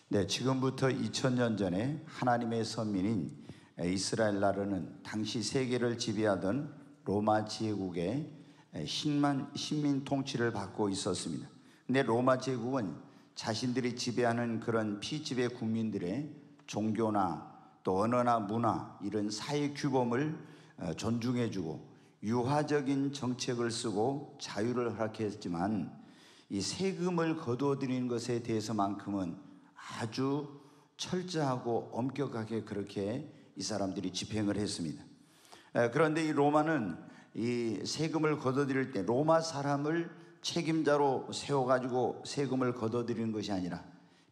네, 지금부터 2000년 전에 하나님의 선민인 이스라엘 나라는 당시 세계를 지배하던 로마 제국의 식민 통치를 받고 있었습니다. 근데 로마 제국은 자신들이 지배하는 그런 피지배 국민들의 종교나 또 언어나 문화, 이런 사회 규범을 존중해주고 유화적인 정책을 쓰고 자유를 허락했지만 이 세금을 거두어들이는 것에 대해서만큼은 아주 철저하고 엄격하게 그렇게 이 사람들이 집행을 했습니다. 그런데 이 로마는 이 세금을 거둬들일 때 로마 사람을 책임자로 세워가지고 세금을 거둬들이는 것이 아니라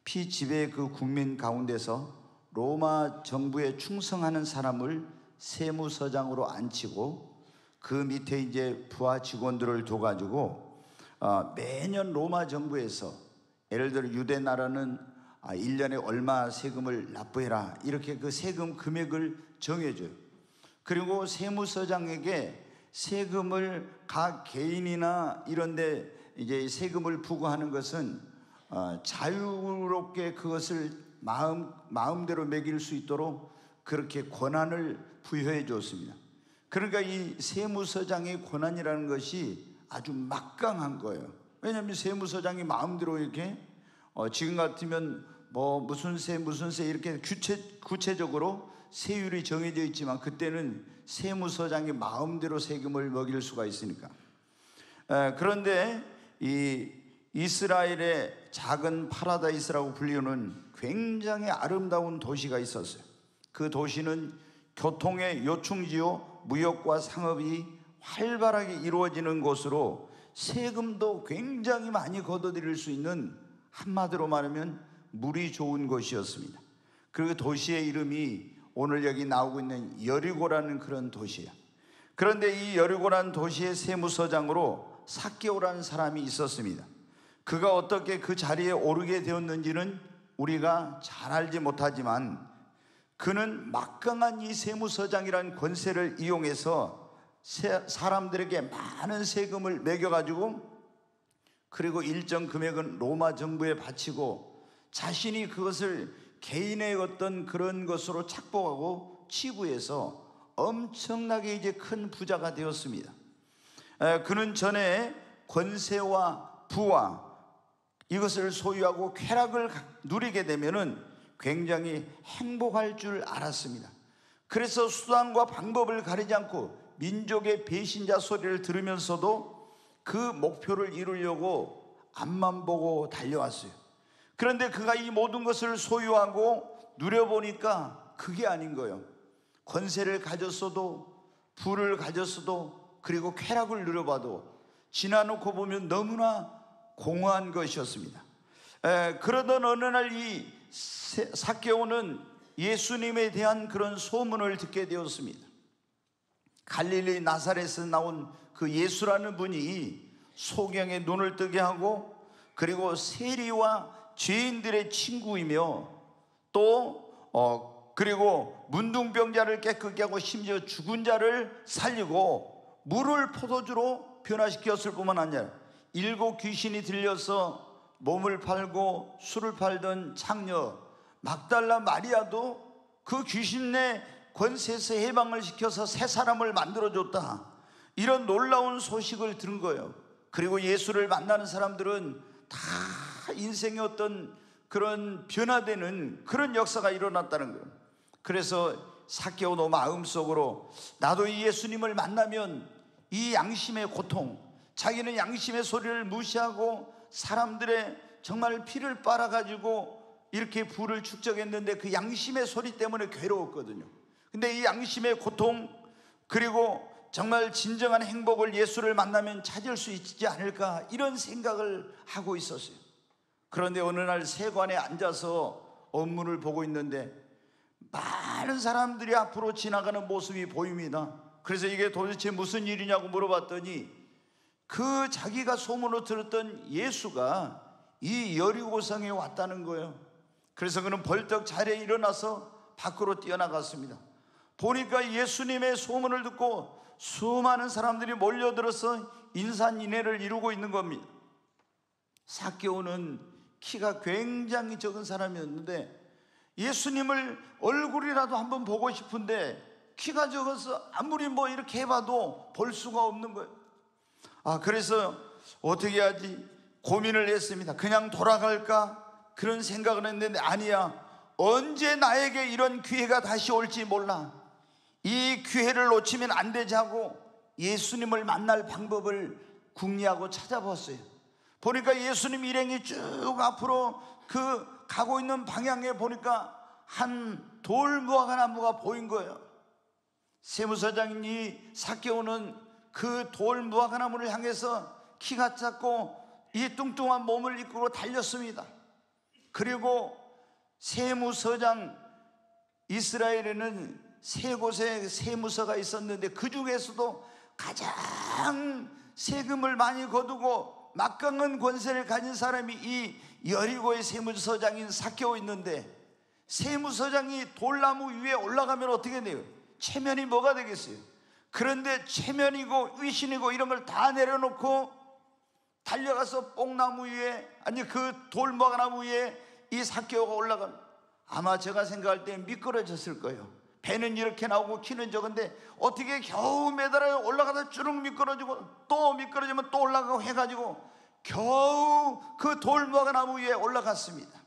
피지배 그 국민 가운데서 로마 정부에 충성하는 사람을 세무서장으로 앉히고 그 밑에 이제 부하 직원들을 둬가지고 매년 로마 정부에서 예를 들어 유대 나라는 1년에 얼마 세금을 납부해라, 이렇게 그 세금 금액을 정해줘요. 그리고 세무서장에게 세금을 각 개인이나 이런데 이제 세금을 부과하는 것은 자유롭게 그것을 마음대로 매길 수 있도록 그렇게 권한을 부여해 줬습니다. 그러니까 이 세무서장의 권한이라는 것이 아주 막강한 거예요. 왜냐하면 세무서장이 마음대로 이렇게 지금 같으면 뭐 무슨 세 이렇게 구체적으로 세율이 정해져 있지만 그때는 세무서장이 마음대로 세금을 먹일 수가 있으니까. 그런데 이 이스라엘의 작은 파라다이스라고 불리는 굉장히 아름다운 도시가 있었어요. 그 도시는 교통의 요충지요, 무역과 상업이 활발하게 이루어지는 곳으로 세금도 굉장히 많이 걷어들일 수 있는, 한마디로 말하면 물이 좋은 곳이었습니다. 그 도시의 이름이 오늘 여기 나오고 있는 여리고라는 그런 도시예요. 그런데 이 여리고라는 도시의 세무서장으로 삭개오라는 사람이 있었습니다. 그가 어떻게 그 자리에 오르게 되었는지는 우리가 잘 알지 못하지만 그는 막강한 이 세무서장이라는 권세를 이용해서 사람들에게 많은 세금을 매겨가지고, 그리고 일정 금액은 로마 정부에 바치고 자신이 그것을 개인의 어떤 그런 것으로 착복하고 치부해서 엄청나게 이제 큰 부자가 되었습니다. 그는 전에 권세와 부와 이것을 소유하고 쾌락을 누리게 되면은 굉장히 행복할 줄 알았습니다. 그래서 수단과 방법을 가리지 않고 민족의 배신자 소리를 들으면서도 그 목표를 이루려고 앞만 보고 달려왔어요. 그런데 그가 이 모든 것을 소유하고 누려보니까 그게 아닌 거예요. 권세를 가졌어도, 부를 가졌어도, 그리고 쾌락을 누려봐도 지나놓고 보면 너무나 공허한 것이었습니다. 그러던 어느 날 이 삭개오는 예수님에 대한 그런 소문을 듣게 되었습니다. 갈릴리 나사렛에서 나온 그 예수라는 분이 소경의 눈을 뜨게 하고, 그리고 세리와 죄인들의 친구이며 또 그리고 문둥병자를 깨끗게 하고 심지어 죽은 자를 살리고 물을 포도주로 변화시켰을 뿐만 아니라 7 귀신이 들려서 몸을 팔고 술을 팔던 창녀 막달라 마리아도 그 귀신의 권세에서 해방을 시켜서 새 사람을 만들어줬다, 이런 놀라운 소식을 들은 거예요. 그리고 예수를 만나는 사람들은 다 인생의 어떤 그런 변화되는 그런 역사가 일어났다는 거예요. 그래서 삭개오도 마음속으로 나도 이 예수님을 만나면 이 양심의 고통, 자기는 양심의 소리를 무시하고 사람들의 정말 피를 빨아가지고 이렇게 부를 축적했는데 그 양심의 소리 때문에 괴로웠거든요. 근데 이 양심의 고통, 그리고 정말 진정한 행복을 예수를 만나면 찾을 수 있지 않을까, 이런 생각을 하고 있었어요. 그런데 어느 날 세관에 앉아서 업무를 보고 있는데 많은 사람들이 앞으로 지나가는 모습이 보입니다. 그래서 이게 도대체 무슨 일이냐고 물어봤더니 그 자기가 소문으로 들었던 예수가 이 여리고성에 왔다는 거예요. 그래서 그는 벌떡 자리에 일어나서 밖으로 뛰어나갔습니다. 보니까 예수님의 소문을 듣고 수많은 사람들이 몰려들어서 인산인해를 이루고 있는 겁니다. 삭개오는 키가 굉장히 적은 사람이었는데 예수님을 얼굴이라도 한번 보고 싶은데 키가 적어서 아무리 뭐 이렇게 해봐도 볼 수가 없는 거예요. 그래서 어떻게 하지 고민을 했습니다. 그냥 돌아갈까 그런 생각을 했는데 아니야, 언제 나에게 이런 기회가 다시 올지 몰라, 이 기회를 놓치면 안 되지 하고 예수님을 만날 방법을 궁리하고 찾아봤어요. 보니까 예수님 일행이 쭉 앞으로 그 가고 있는 방향에 보니까 한 돌 무화과나무가 보인 거예요. 세무서장인 이 삭개오는 그 돌 무화과나무를 향해서 키가 작고 이 뚱뚱한 몸을 이끌고 달렸습니다. 그리고 세무서장, 이스라엘에는 세 곳에 세무서가 있었는데 그 중에서도 가장 세금을 많이 거두고 막강한 권세를 가진 사람이 이 여리고의 세무서장인 삭개오 있는데, 세무서장이 돌나무 위에 올라가면 어떻게 돼요? 체면이 뭐가 되겠어요? 그런데 체면이고 위신이고 이런 걸 다 내려놓고 달려가서 뽕나무 위에, 아니 그 돌무화과나무 위에 이 삭개오가 올라가면 아마 제가 생각할 때 미끄러졌을 거예요. 배는 이렇게 나오고 키는 적은데 어떻게 겨우 매달아 올라가다 주룩 미끄러지고 또 미끄러지면 또 올라가고 해가지고 겨우 그 돌무화과나무 위에 올라갔습니다.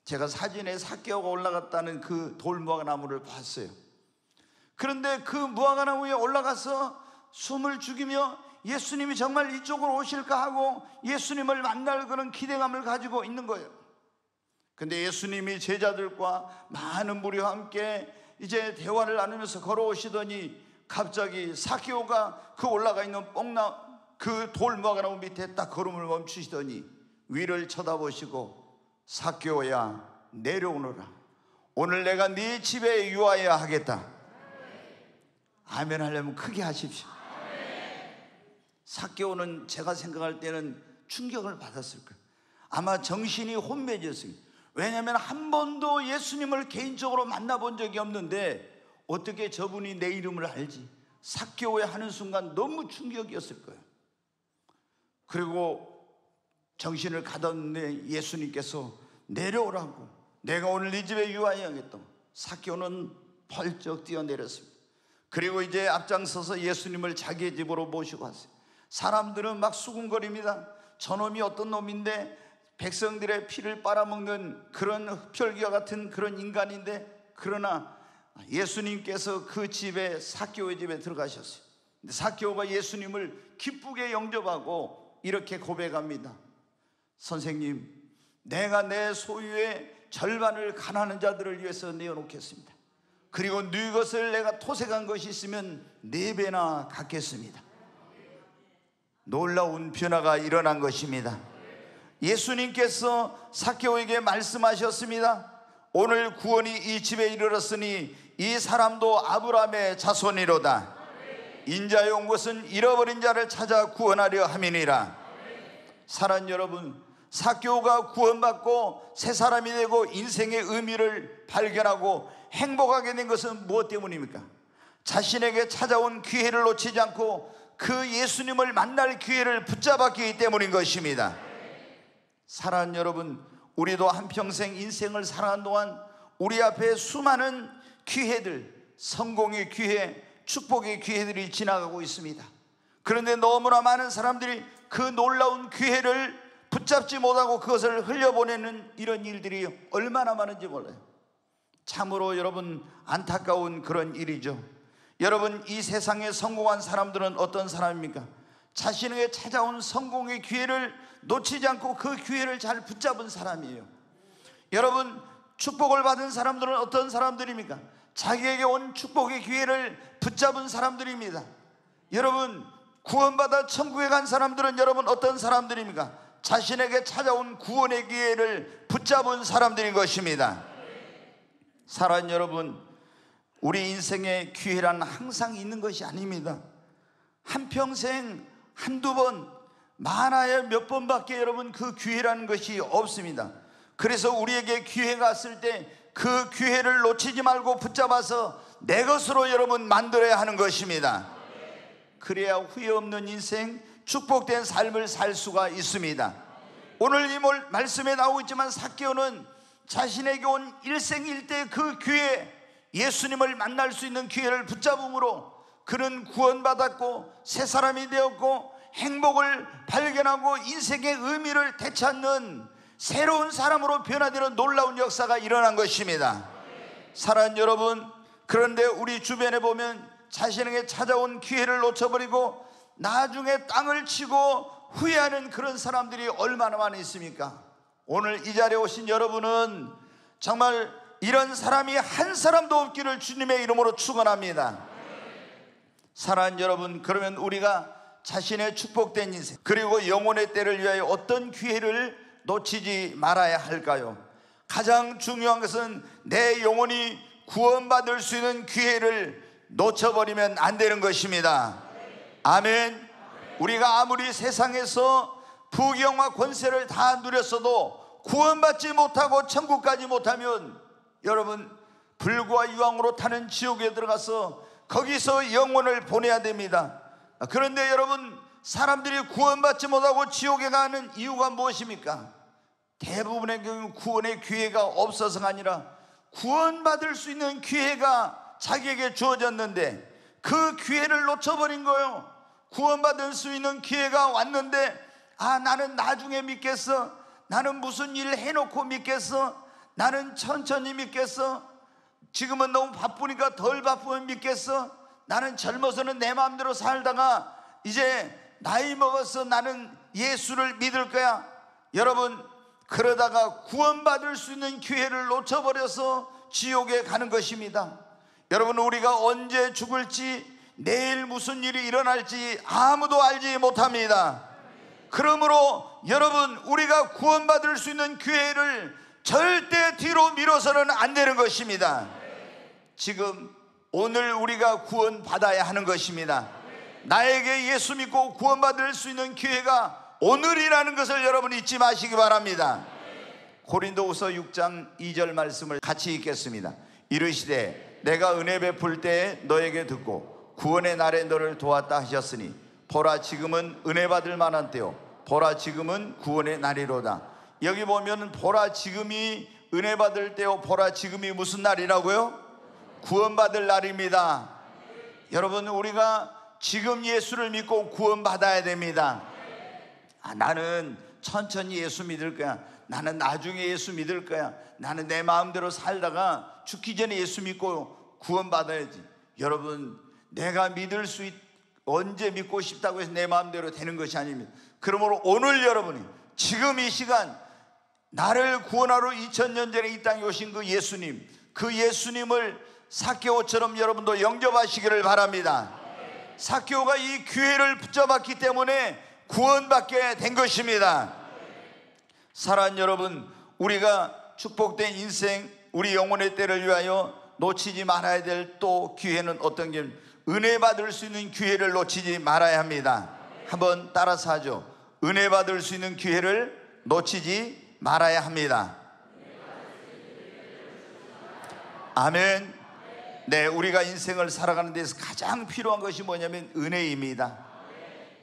제가 사진에 삭개오가 올라갔다는 그 돌무화과나무를 봤어요. 그런데 그 무화과나무 위에 올라가서 숨을 죽이며 예수님이 정말 이쪽으로 오실까 하고 예수님을 만날 그런 기대감을 가지고 있는 거예요. 근데 예수님이 제자들과 많은 무리와 함께 이제 대화를 나누면서 걸어오시더니 갑자기 삭개오가 그 올라가 있는 그 돌무화과나무 밑에 딱 걸음을 멈추시더니 위를 쳐다보시고 삭개오야 내려오너라, 오늘 내가 네 집에 유하여야 하겠다. 아멘 하려면 크게 하십시오. 삭개오는 제가 생각할 때는 충격을 받았을 거예요. 아마 정신이 혼미해졌어요. 왜냐하면 한 번도 예수님을 개인적으로 만나본 적이 없는데 어떻게 저분이 내 이름을 알지? 삭개오야 하는 순간 너무 충격이었을 거예요. 그리고 정신을 가뒀는데 예수님께서 내려오라고, 내가 오늘 네 집에 유하여야겠다. 삭개오는 펄쩍 뛰어내렸습니다. 그리고 이제 앞장서서 예수님을 자기의 집으로 모시고 왔어요. 사람들은 막 수군거립니다. 저놈이 어떤 놈인데 백성들의 피를 빨아먹는 그런 흡혈귀와 같은 그런 인간인데, 그러나 예수님께서 그 집에, 삭개오의 집에 들어가셨어요. 근데 삭개오가 예수님을 기쁘게 영접하고 이렇게 고백합니다. 선생님, 내가 내 소유의 절반을 가난한 자들을 위해서 내어놓겠습니다. 그리고 네 것을 내가 토색한 것이 있으면 4배나 갚겠습니다. 놀라운 변화가 일어난 것입니다. 예수님께서 삭개오에게 말씀하셨습니다. 오늘 구원이 이 집에 이르렀으니 이 사람도 아브라함의 자손이로다. 인자에 온 것은 잃어버린 자를 찾아 구원하려 함이니라. 사랑하는 여러분, 삭개오가 구원받고 새 사람이 되고 인생의 의미를 발견하고 행복하게 된 것은 무엇 때문입니까? 자신에게 찾아온 기회를 놓치지 않고 그 예수님을 만날 기회를 붙잡았기 때문인 것입니다. 사랑하는 여러분, 우리도 한평생 인생을 살아가는 동안 우리 앞에 수많은 기회들, 성공의 기회, 축복의 기회들이 지나가고 있습니다. 그런데 너무나 많은 사람들이 그 놀라운 기회를 붙잡지 못하고 그것을 흘려보내는 이런 일들이 얼마나 많은지 몰라요. 참으로 여러분 안타까운 그런 일이죠. 여러분, 이 세상에 성공한 사람들은 어떤 사람입니까? 자신에게 찾아온 성공의 기회를 놓치지 않고 그 기회를 잘 붙잡은 사람이에요. 여러분, 축복을 받은 사람들은 어떤 사람들입니까? 자기에게 온 축복의 기회를 붙잡은 사람들입니다. 여러분, 구원받아 천국에 간 사람들은 여러분 어떤 사람들입니까? 자신에게 찾아온 구원의 기회를 붙잡은 사람들인 것입니다. 사랑하는 여러분, 우리 인생의 기회란 항상 있는 것이 아닙니다. 한평생 한두 번, 많아야 몇 번밖에 여러분 그 기회라는 것이 없습니다. 그래서 우리에게 기회가 왔을 때 그 기회를 놓치지 말고 붙잡아서 내 것으로 여러분 만들어야 하는 것입니다. 그래야 후회 없는 인생, 축복된 삶을 살 수가 있습니다. 오늘 이 말씀에 나오고 있지만 삭개오는 자신에게 온 일생일대 그 기회, 예수님을 만날 수 있는 기회를 붙잡음으로 그는 구원받았고 새 사람이 되었고 행복을 발견하고 인생의 의미를 되찾는 새로운 사람으로 변화되는 놀라운 역사가 일어난 것입니다. 사랑하는 여러분, 그런데 우리 주변에 보면 자신에게 찾아온 기회를 놓쳐버리고 나중에 땅을 치고 후회하는 그런 사람들이 얼마나 많이 있습니까? 오늘 이 자리에 오신 여러분은 정말 이런 사람이 한 사람도 없기를 주님의 이름으로 축원합니다. 사랑하는 여러분, 그러면 우리가 자신의 축복된 인생 그리고 영혼의 때를 위하여 어떤 기회를 놓치지 말아야 할까요? 가장 중요한 것은 내 영혼이 구원받을 수 있는 기회를 놓쳐버리면 안 되는 것입니다. 아멘. 우리가 아무리 세상에서 부귀영화 권세를 다 누렸어도 구원받지 못하고 천국 가지 못하면 여러분 불과 유황으로 타는 지옥에 들어가서 거기서 영혼을 보내야 됩니다. 그런데 여러분, 사람들이 구원받지 못하고 지옥에 가는 이유가 무엇입니까? 대부분의 경우 구원의 기회가 없어서가 아니라 구원받을 수 있는 기회가 자기에게 주어졌는데 그 기회를 놓쳐버린 거예요. 구원받을 수 있는 기회가 왔는데 나는 나중에 믿겠어, 나는 무슨 일 해놓고 믿겠어, 나는 천천히 믿겠어, 지금은 너무 바쁘니까 덜 바쁘면 믿겠어, 나는 젊어서는 내 마음대로 살다가 이제 나이 먹어서 나는 예수를 믿을 거야. 여러분, 그러다가 구원받을 수 있는 기회를 놓쳐버려서 지옥에 가는 것입니다. 여러분, 우리가 언제 죽을지 내일 무슨 일이 일어날지 아무도 알지 못합니다. 그러므로 여러분, 우리가 구원받을 수 있는 기회를 절대 뒤로 미뤄서는 안 되는 것입니다. 지금 오늘 우리가 구원받아야 하는 것입니다. 나에게 예수 믿고 구원받을 수 있는 기회가 오늘이라는 것을 여러분 잊지 마시기 바랍니다. 고린도후서 6장 2절 말씀을 같이 읽겠습니다. 이르시되 내가 은혜 베풀 때에 너에게 듣고 구원의 날에 너를 도왔다 하셨으니 보라 지금은 은혜 받을 만한 때요 보라 지금은 구원의 날이로다. 여기 보면 보라 지금이 은혜 받을 때요 보라 지금이 무슨 날이라고요? 구원받을 날입니다. 여러분, 우리가 지금 예수를 믿고 구원받아야 됩니다. 나는 천천히 예수 믿을 거야, 나는 나중에 예수 믿을 거야, 나는 내 마음대로 살다가 죽기 전에 예수 믿고 구원받아야지. 여러분, 내가 믿을 수 언제 믿고 싶다고 해서 내 마음대로 되는 것이 아닙니다. 그러므로 오늘 여러분이 지금 이 시간 나를 구원하러 2000년 전에 이 땅에 오신 그 예수님, 그 예수님을 삭개오처럼 여러분도 영접하시기를 바랍니다. 삭개오가 이 기회를 붙잡았기 때문에 구원받게 된 것입니다. 사랑하는 여러분, 우리가 축복된 인생, 우리 영혼의 때를 위하여 놓치지 말아야 될 또 기회는 어떤 게, 은혜 받을 수 있는 기회를 놓치지 말아야 합니다. 한번 따라서 하죠. 은혜 받을 수 있는 기회를 놓치지 말아야 합니다. 아멘. 네, 우리가 인생을 살아가는 데서 가장 필요한 것이 뭐냐면 은혜입니다.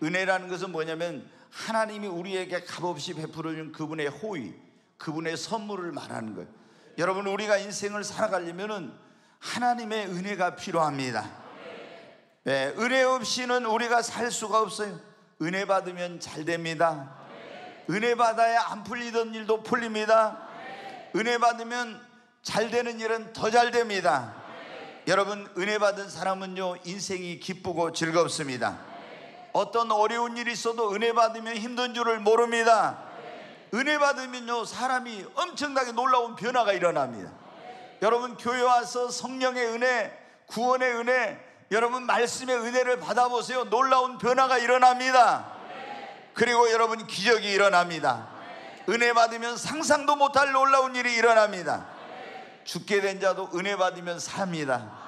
은혜라는 것은 뭐냐면 하나님이 우리에게 값없이 베풀어준 그분의 호의, 그분의 선물을 말하는 거예요. 여러분, 우리가 인생을 살아가려면 하나님의 은혜가 필요합니다. 네, 은혜 없이는 우리가 살 수가 없어요. 은혜 받으면 잘 됩니다. 은혜 받아야 안 풀리던 일도 풀립니다. 은혜 받으면 잘 되는 일은 더 잘 됩니다. 여러분, 은혜 받은 사람은요 인생이 기쁘고 즐겁습니다. 어떤 어려운 일이 있어도 은혜 받으면 힘든 줄을 모릅니다. 은혜 받으면요 사람이 엄청나게 놀라운 변화가 일어납니다. 여러분, 교회 와서 성령의 은혜, 구원의 은혜, 여러분 말씀의 은혜를 받아보세요. 놀라운 변화가 일어납니다. 그리고 여러분, 기적이 일어납니다. 은혜 받으면 상상도 못할 놀라운 일이 일어납니다. 죽게 된 자도 은혜 받으면 삽니다.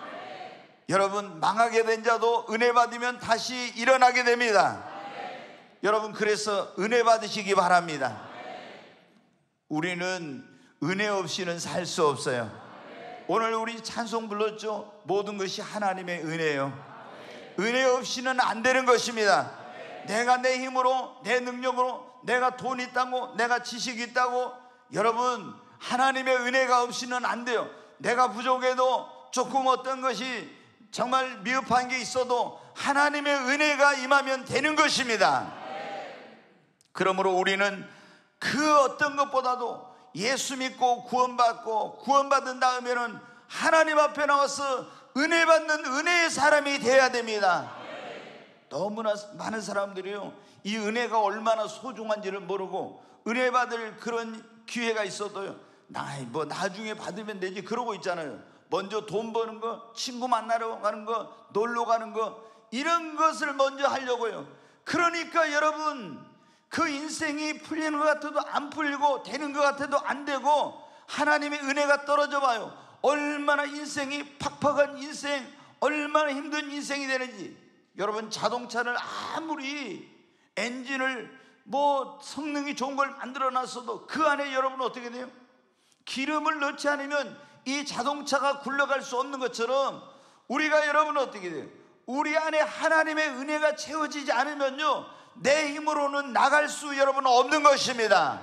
여러분, 망하게 된 자도 은혜 받으면 다시 일어나게 됩니다. 여러분, 그래서 은혜 받으시기 바랍니다. 우리는 은혜 없이는 살 수 없어요. 오늘 우리 찬송 불렀죠? 모든 것이 하나님의 은혜예요. 은혜 없이는 안 되는 것입니다. 내가 내 힘으로, 내 능력으로 내가 돈 있다고, 내가 지식 있다고, 여러분 하나님의 은혜가 없이는 안 돼요. 내가 부족해도 조금 어떤 것이 정말 미흡한 게 있어도 하나님의 은혜가 임하면 되는 것입니다. 그러므로 우리는 그 어떤 것보다도 예수 믿고 구원받고, 구원받은 다음에는 하나님 앞에 나와서 은혜 받는 은혜의 사람이 되어야 됩니다. 너무나 많은 사람들이요, 이 은혜가 얼마나 소중한지를 모르고 은혜 받을 그런 기회가 있어도요, 뭐 나중에 받으면 되지 그러고 있잖아요. 먼저 돈 버는 거, 친구 만나러 가는 거, 놀러 가는 거, 이런 것을 먼저 하려고요. 그러니까 여러분, 그 인생이 풀리는 것 같아도 안 풀리고 되는 것 같아도 안 되고 하나님의 은혜가 떨어져 봐요. 얼마나 인생이 팍팍한 인생, 얼마나 힘든 인생이 되는지. 여러분, 자동차를 아무리 엔진을 뭐 성능이 좋은 걸 만들어 놨어도 그 안에 여러분 어떻게 돼요? 기름을 넣지 않으면 이 자동차가 굴러갈 수 없는 것처럼 우리가 여러분 어떻게 돼요? 우리 안에 하나님의 은혜가 채워지지 않으면요, 내 힘으로는 나갈 수 여러분 없는 것입니다.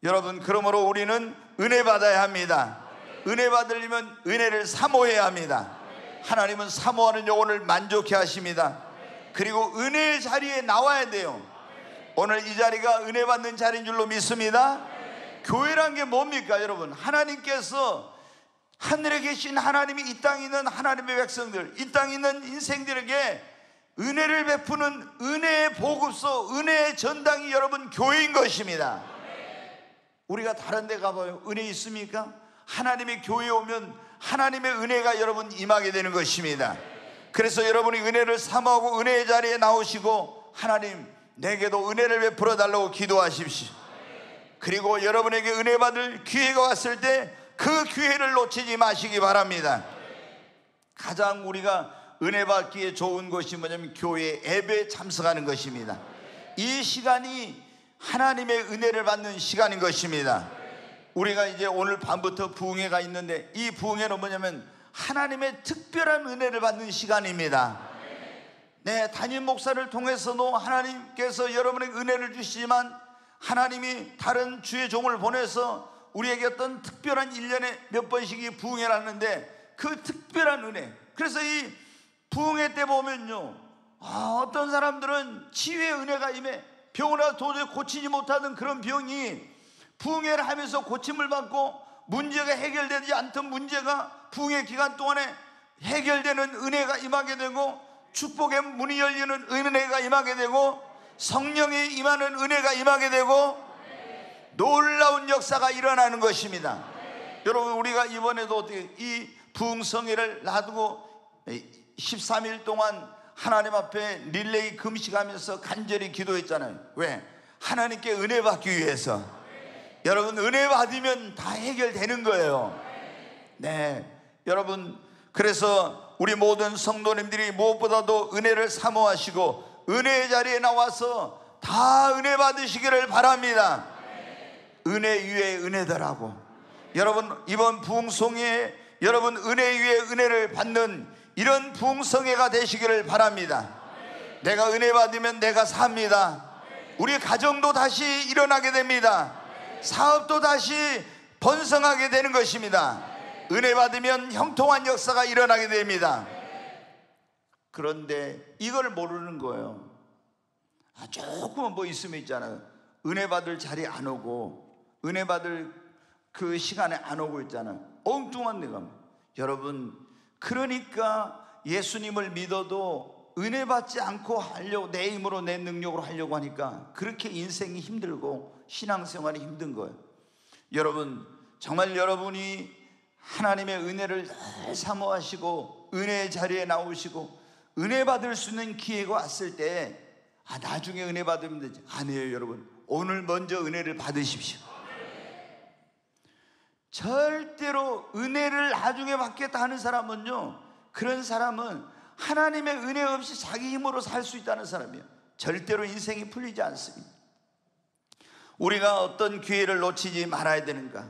여러분, 그러므로 우리는 은혜 받아야 합니다. 은혜 받으려면 은혜를 사모해야 합니다. 하나님은 사모하는 영혼을 만족해 하십니다. 그리고 은혜의 자리에 나와야 돼요. 오늘 이 자리가 은혜 받는 자리인 줄로 믿습니다. 교회란 게 뭡니까 여러분? 하나님께서 하늘에 계신 하나님이 이 땅에 있는 하나님의 백성들, 이 땅에 있는 인생들에게 은혜를 베푸는 은혜의 보급소, 은혜의 전당이 여러분 교회인 것입니다. 우리가 다른 데 가봐요, 은혜 있습니까? 하나님의 교회에 오면 하나님의 은혜가 여러분 임하게 되는 것입니다. 그래서 여러분이 은혜를 사모하고 은혜의 자리에 나오시고, 하나님 내게도 은혜를 베풀어 달라고 기도하십시오. 그리고 여러분에게 은혜 받을 기회가 왔을 때 그 기회를 놓치지 마시기 바랍니다. 가장 우리가 은혜 받기에 좋은 것이 뭐냐면 교회 예배에 참석하는 것입니다. 이 시간이 하나님의 은혜를 받는 시간인 것입니다. 우리가 이제 오늘 밤부터 부흥회가 있는데, 이 부흥회는 뭐냐면 하나님의 특별한 은혜를 받는 시간입니다. 네, 담임 목사를 통해서도 하나님께서 여러분에게 은혜를 주시지만, 하나님이 다른 주의 종을 보내서 우리에게 어떤 특별한 1년에 몇 번씩 이 부흥회를 하는데, 그 특별한 은혜, 그래서 이 부흥회 때 보면요, 어떤 사람들은 치유의 은혜가 임해 병을 와서 도저히 고치지 못하던 그런 병이 부흥회를 하면서 고침을 받고, 문제가 해결되지 않던 문제가 부흥회 기간 동안에 해결되는 은혜가 임하게 되고, 축복의 문이 열리는 은혜가 임하게 되고, 성령이 임하는 은혜가 임하게 되고, 놀라운 역사가 일어나는 것입니다. 여러분, 우리가 이번에도 어떻게 이 부흥성회를 놔두고 13일 동안 하나님 앞에 릴레이 금식하면서 간절히 기도했잖아요. 왜? 하나님께 은혜 받기 위해서. 여러분, 은혜 받으면 다 해결되는 거예요. 네, 여러분, 그래서 우리 모든 성도님들이 무엇보다도 은혜를 사모하시고 은혜의 자리에 나와서 다 은혜 받으시기를 바랍니다. 은혜 위에 은혜더라고. 여러분, 이번 부흥성회에 여러분 은혜 위에 은혜를 받는 이런 부흥성회가 되시기를 바랍니다. 내가 은혜 받으면 내가 삽니다. 우리 가정도 다시 일어나게 됩니다. 사업도 다시 번성하게 되는 것입니다. 은혜 받으면 형통한 역사가 일어나게 됩니다. 그런데 이걸 모르는 거예요. 조금 뭐 있으면 있잖아요, 은혜 받을 자리에 안 오고 은혜 받을 그 시간에 안 오고 있잖아요. 엉뚱한 내가. 여러분, 그러니까 예수님을 믿어도 은혜 받지 않고 하려고, 내 힘으로 내 능력으로 하려고 하니까 그렇게 인생이 힘들고 신앙생활이 힘든 거예요. 여러분, 정말 여러분이 하나님의 은혜를 늘 사모하시고 은혜의 자리에 나오시고 은혜 받을 수 있는 기회가 왔을 때, 나중에 은혜 받으면 되지. 아니에요, 여러분. 오늘 먼저 은혜를 받으십시오. 절대로 은혜를 나중에 받겠다 하는 사람은요, 그런 사람은 하나님의 은혜 없이 자기 힘으로 살 수 있다는 사람이에요. 절대로 인생이 풀리지 않습니다. 우리가 어떤 기회를 놓치지 말아야 되는가?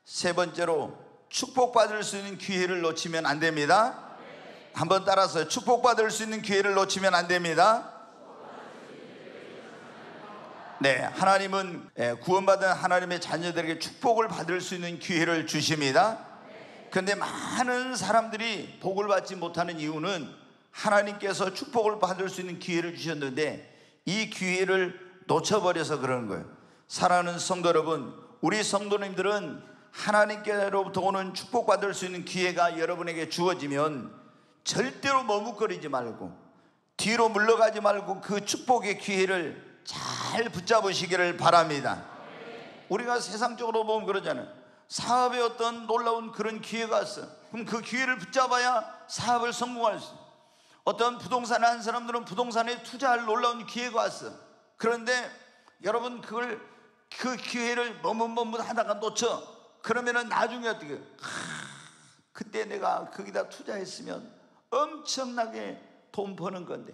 세 번째로, 축복받을 수 있는 기회를 놓치면 안 됩니다. 한번 따라서, 축복받을 수 있는 기회를 놓치면 안 됩니다. 네, 하나님은 구원받은 하나님의 자녀들에게 축복을 받을 수 있는 기회를 주십니다. 그런데 많은 사람들이 복을 받지 못하는 이유는 하나님께서 축복을 받을 수 있는 기회를 주셨는데 이 기회를 놓쳐버려서 그러는 거예요. 사랑하는 성도 여러분, 우리 성도님들은 하나님께로부터 오는 축복받을 수 있는 기회가 여러분에게 주어지면 절대로 머뭇거리지 말고 뒤로 물러가지 말고 그 축복의 기회를 잘 붙잡으시기를 바랍니다. 우리가 세상적으로 보면 그러잖아요. 사업에 어떤 놀라운 그런 기회가 왔어. 그럼 그 기회를 붙잡아야 사업을 성공할 수 있어요. 어떤 부동산을 한 사람들은 부동산에 투자할 놀라운 기회가 왔어. 그런데 여러분 그 기회를 머뭇머뭇 하다가 놓쳐. 그러면은 나중에 어떻게 그때 내가 거기다 투자했으면 엄청나게 돈 버는 건데,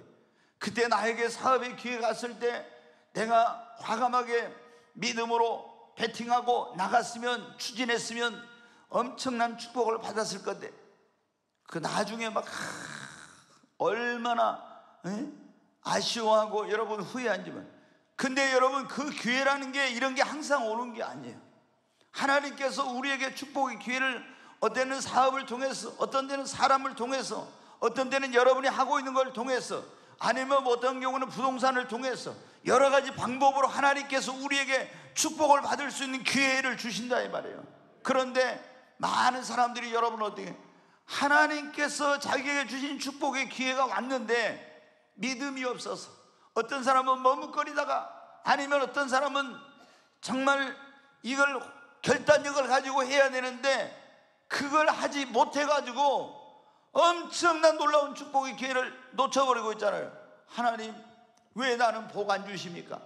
그때 나에게 사업의 기회가 왔을 때 내가 과감하게 믿음으로 베팅하고 나갔으면, 추진했으면 엄청난 축복을 받았을 건데, 그 나중에 막 얼마나 아쉬워하고 여러분 후회한지만. 근데 여러분, 그 기회라는 게 이런 게 항상 오는 게 아니에요. 하나님께서 우리에게 축복의 기회를 어떤 때는 사업을 통해서, 어떤 때는 사람을 통해서, 어떤 때는 여러분이 하고 있는 걸 통해서, 아니면 어떤 경우는 부동산을 통해서 여러 가지 방법으로 하나님께서 우리에게 축복을 받을 수 있는 기회를 주신다 이 말이에요. 그런데 많은 사람들이 여러분 어떻게, 하나님께서 자기에게 주신 축복의 기회가 왔는데 믿음이 없어서, 어떤 사람은 머뭇거리다가, 아니면 어떤 사람은 정말 이걸 결단력을 가지고 해야 되는데 그걸 하지 못해가지고 엄청난 놀라운 축복의 기회를 놓쳐버리고 있잖아요. 하나님, 왜 나는 복 안 주십니까?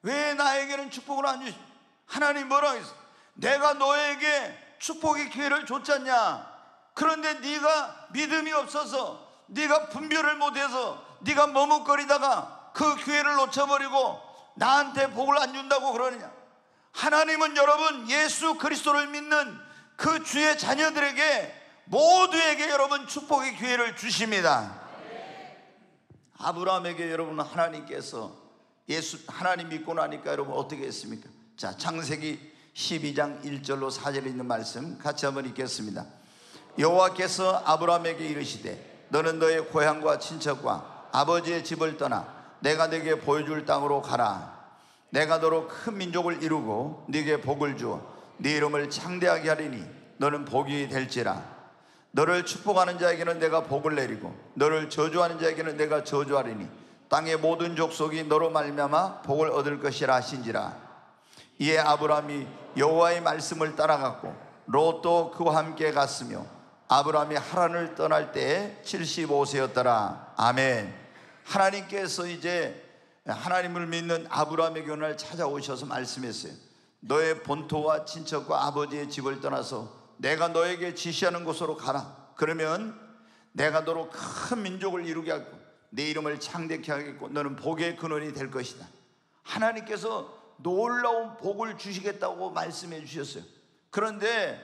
왜 나에게는 축복을 안 주십니까? 하나님 뭐라고 했어? 내가 너에게 축복의 기회를 줬잖냐? 그런데 네가 믿음이 없어서, 네가 분별을 못해서, 네가 머뭇거리다가 그 기회를 놓쳐버리고 나한테 복을 안 준다고 그러느냐? 하나님은 여러분, 예수 그리스도를 믿는 그 주의 자녀들에게 모두에게 여러분 축복의 기회를 주십니다. 아브라함에게 여러분 하나님께서 하나님 믿고 나니까 여러분 어떻게 했습니까? 자, 창세기 12장 1절로 4절에 있는 말씀 같이 한번 읽겠습니다. 여호와께서 아브라함에게 이르시되 너는 너의 고향과 친척과 아버지의 집을 떠나 내가 네게 보여줄 땅으로 가라. 내가 너로 큰 민족을 이루고 네게 복을 주어 네 이름을 창대하게 하리니 너는 복이 될지라. 너를 축복하는 자에게는 내가 복을 내리고 너를 저주하는 자에게는 내가 저주하리니 땅의 모든 족속이 너로 말미암아 복을 얻을 것이라 하신지라. 이에 아브라함이 여호와의 말씀을 따라갔고 롯도 그와 함께 갔으며 아브라함이 하란을 떠날 때에 75세였더라. 아멘. 하나님께서 이제 하나님을 믿는 아브라함에게 오늘 찾아오셔서 말씀했어요. 너의 본토와 친척과 아버지의 집을 떠나서 내가 너에게 지시하는 곳으로 가라. 그러면 내가 너로 큰 민족을 이루게 하고 내 이름을 창대케 하겠고 너는 복의 근원이 될 것이다. 하나님께서 놀라운 복을 주시겠다고 말씀해 주셨어요. 그런데